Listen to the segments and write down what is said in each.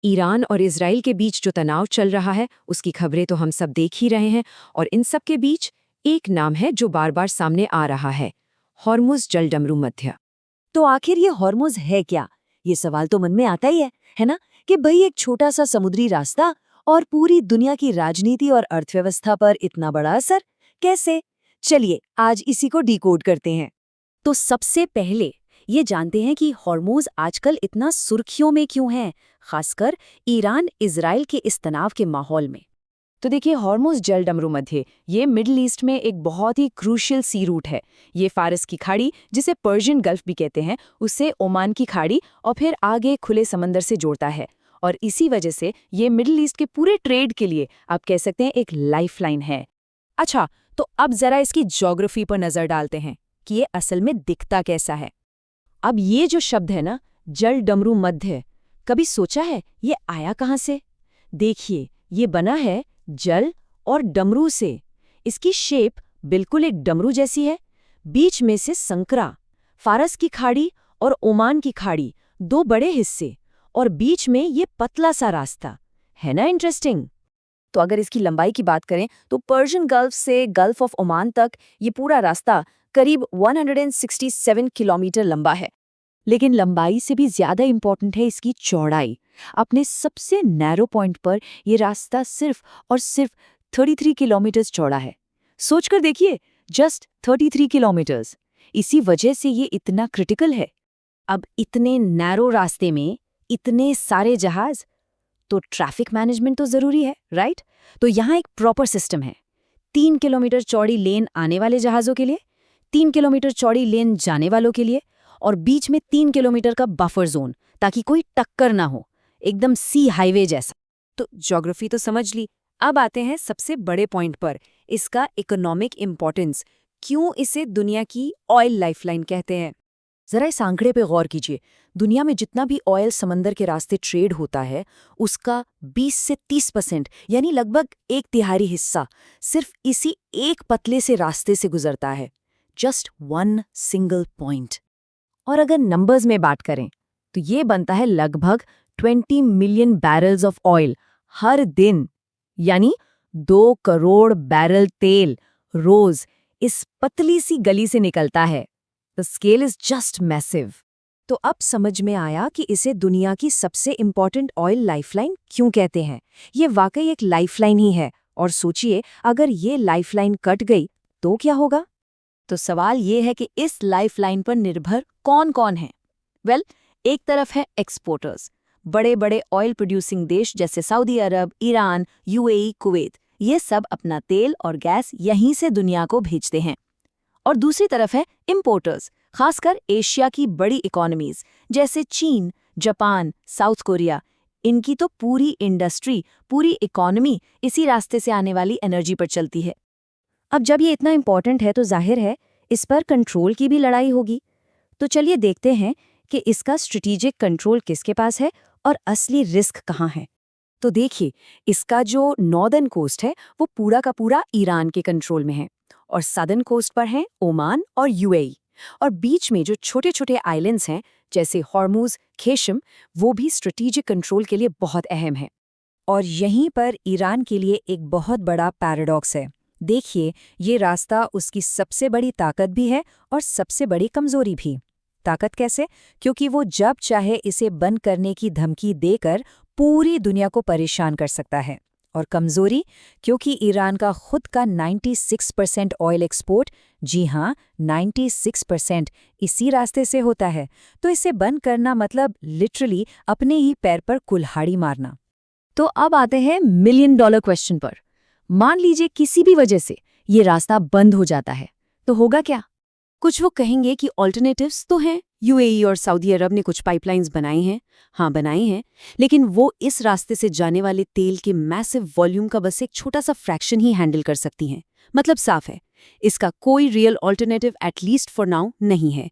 Iran और Israel के बीच जो तनाव चल रहा है उसकी खबरें तो हम सब देख ही रहे हैं, और इन सब के बीच एक नाम है जो बार बार सामने आ रहा है, हॉर्मुज़ जलडमरू मध्य। तो आखिर ये हॉर्मुज़ है क्या? ये सवाल तो मन में आता ही है ना? कि भाई एक छोटा सा समुद्री रास्ता और पूरी दुनिया की राजनीति और अर्थव्यवस्था पर इतना बड़ा असर कैसे? चलिए आज इसी को डिकोड करते हैं। तो सबसे पहले ये जानते हैं कि हॉर्मुज़ आजकल इतना सुर्खियों में क्यों है, खासकर ईरान इजराइल के इस तनाव के माहौल में। तो देखिए, हॉर्मुज़ जलडमरू मध्य ये मिडिल ईस्ट में एक बहुत ही क्रूशियल सी रूट है। ये फारस की खाड़ी, जिसे पर्शियन गल्फ भी कहते हैं, उससे ओमान की खाड़ी और फिर आगे खुले समंदर से जोड़ता है। और इसी वजह से ये मिडिल ईस्ट के पूरे ट्रेड के लिए आप कह सकते हैं एक लाइफलाइन है। अच्छा, तो अब जरा इसकी ज्योग्राफी पर नजर डालते हैं कि ये असल में दिखता कैसा है। अब ये जो शब्द है ना, जलडमरू मध्य, कभी सोचा है ये आया कहाँ से? देखिए, ये बना है जल और डमरू से। इसकी शेप बिल्कुल एक डमरू जैसी है। बीच में से संकरा, फारस की खाड़ी और ओमान की खाड़ी, दो बड़े हिस्से, और बीच में ये पतला सा रास्ता है ना। इंटरेस्टिंग। तो अगर इसकी लंबाई की बात करें तो पर्शियन गल्फ से गल्फ ऑफ ओमान तक ये पूरा रास्ता करीब 167 किलोमीटर लंबा है। लेकिन लंबाई से भी ज्यादा इंपॉर्टेंट है इसकी चौड़ाई। अपने सबसे नैरो पॉइंट पर यह रास्ता सिर्फ और सिर्फ 33 किलोमीटर्स चौड़ा है। सोचकर देखिए, जस्ट 33 किलोमीटर्स। इसी वजह से ये इतना क्रिटिकल है। अब इतने नैरो रास्ते में इतने सारे जहाज, तो ट्रैफिक मैनेजमेंट तो जरूरी है, राइट? तो यहाँ एक प्रॉपर सिस्टम है। 3 किलोमीटर चौड़ी लेन आने वाले जहाज़ों के लिए, 3 किलोमीटर चौड़ी लेन जाने वालों के लिए, और बीच में 3 किलोमीटर का बफर जोन, ताकि कोई टक्कर ना हो, एकदम सी हाईवे जैसा। तो ज्योग्राफी तो समझ ली। अब आते हैं सबसे बड़े पॉइंट पर, इसका इकोनॉमिक इम्पोर्टेंस। क्यों इसे दुनिया की ऑयल लाइफलाइन कहते हैं? जरा इस आंकड़े पे गौर कीजिए। दुनिया में जितना भी ऑयल समंदर के रास्ते ट्रेड होता है, उसका 20 से 30% यानी लगभग 1/3 हिस्सा सिर्फ इसी एक पतले से रास्ते से गुजरता है। Just one single point. और अगर नंबर्स में बात करें तो ये बनता है लगभग 20 मिलियन बैरल्स ऑफ ऑयल हर दिन, यानी 2 करोड़ बैरल तेल रोज इस पतली सी गली से निकलता है। The scale is just massive. तो अब समझ में आया कि इसे दुनिया की सबसे इंपॉर्टेंट ऑयल लाइफलाइन क्यों कहते हैं। ये वाकई एक लाइफलाइन ही है। और सोचिए, अगर ये लाइफलाइन कट गई तो क्या होगा? तो सवाल ये है कि इस लाइफलाइन पर निर्भर कौन कौन है। वेल, एक तरफ है एक्सपोर्टर्स, बड़े बड़े ऑयल प्रोड्यूसिंग देश जैसे सऊदी अरब, ईरान, यूएई, कुवैत। ये सब अपना तेल और गैस यहीं से दुनिया को भेजते हैं। और दूसरी तरफ है इंपोर्टर्स, खासकर एशिया की बड़ी इकोनॉमीज जैसे चीन, जापान, साउथ कोरिया। इनकी तो पूरी इंडस्ट्री, पूरी इकोनॉमी इसी रास्ते से आने वाली एनर्जी पर चलती है। अब जब ये इतना इम्पोर्टेंट है तो जाहिर है इस पर कंट्रोल की भी लड़ाई होगी। तो चलिए देखते हैं कि इसका स्ट्रेटेजिक कंट्रोल किसके पास है और असली रिस्क कहाँ है। तो देखिए, इसका जो नॉर्दर्न कोस्ट है वो पूरा का पूरा ईरान के कंट्रोल में है, और सदर्न कोस्ट पर हैं ओमान और यूएई, और बीच में जो छोटे छोटे आइलैंड्स हैं जैसे हॉर्मुज़, खेशम, वो भी स्ट्रेटेजिक कंट्रोल के लिए बहुत अहम है। और यहीं पर ईरान के लिए एक बहुत बड़ा पैराडॉक्स है। देखिए, ये रास्ता उसकी सबसे बड़ी ताकत भी है और सबसे बड़ी कमजोरी भी। ताकत कैसे? क्योंकि वो जब चाहे इसे बंद करने की धमकी देकर पूरी दुनिया को परेशान कर सकता है। और कमजोरी, क्योंकि ईरान का खुद का 96% ऑयल एक्सपोर्ट, जी हाँ 96%, इसी रास्ते से होता है। तो इसे बंद करना मतलब लिटरली अपने ही पैर पर कुल्हाड़ी मारना। तो अब आते हैं $1 मिलियन क्वेश्चन पर। मान लीजिए किसी भी वजह से ये रास्ता बंद हो जाता है, तो होगा क्या? कुछ वो कहेंगे कि ऑल्टरनेटिव्स तो हैं, यूएई और सऊदी अरब ने कुछ पाइपलाइंस बनाई हैं। हाँ, बनाई हैं, लेकिन वो इस रास्ते से जाने वाले तेल के मैसिव वॉल्यूम का बस एक छोटा सा फ्रैक्शन ही हैंडल कर सकती हैं। मतलब साफ है, इसका कोई real alternative at least for now नहीं है।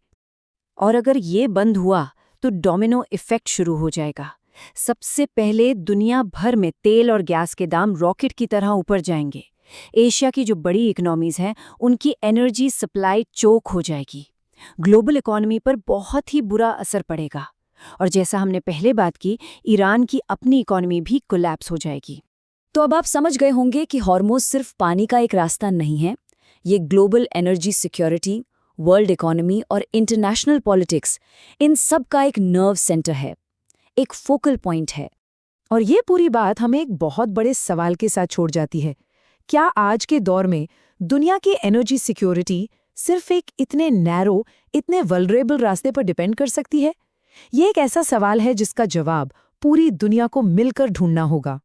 और अगर ये बंद हुआ तो डोमिनो इफेक्ट शुरू हो जाएगा। सबसे पहले दुनिया भर में तेल और गैस के दाम रॉकेट की तरह ऊपर जाएंगे। एशिया की जो बड़ी इकोनॉमीज हैं, उनकी एनर्जी सप्लाई चोक हो जाएगी। ग्लोबल इकोनॉमी पर बहुत ही बुरा असर पड़ेगा। और जैसा हमने पहले बात की, ईरान की अपनी इकोनॉमी भी कोलैप्स हो जाएगी। तो अब आप समझ गए होंगे कि हॉर्मोज सिर्फ पानी का एक रास्ता नहीं है, ये global energy security, world economy और इंटरनेशनल पॉलिटिक्स, इन सब का एक नर्व सेंटर है, एक फोकल पॉइंट है। और ये पूरी बात हमें एक बहुत बड़े सवाल के साथ छोड़ जाती है। क्या आज के दौर में दुनिया की एनर्जी सिक्योरिटी सिर्फ एक इतने नैरो, इतने वल्नरेबल रास्ते पर डिपेंड कर सकती है? ये एक ऐसा सवाल है जिसका जवाब पूरी दुनिया को मिलकर ढूंढना होगा।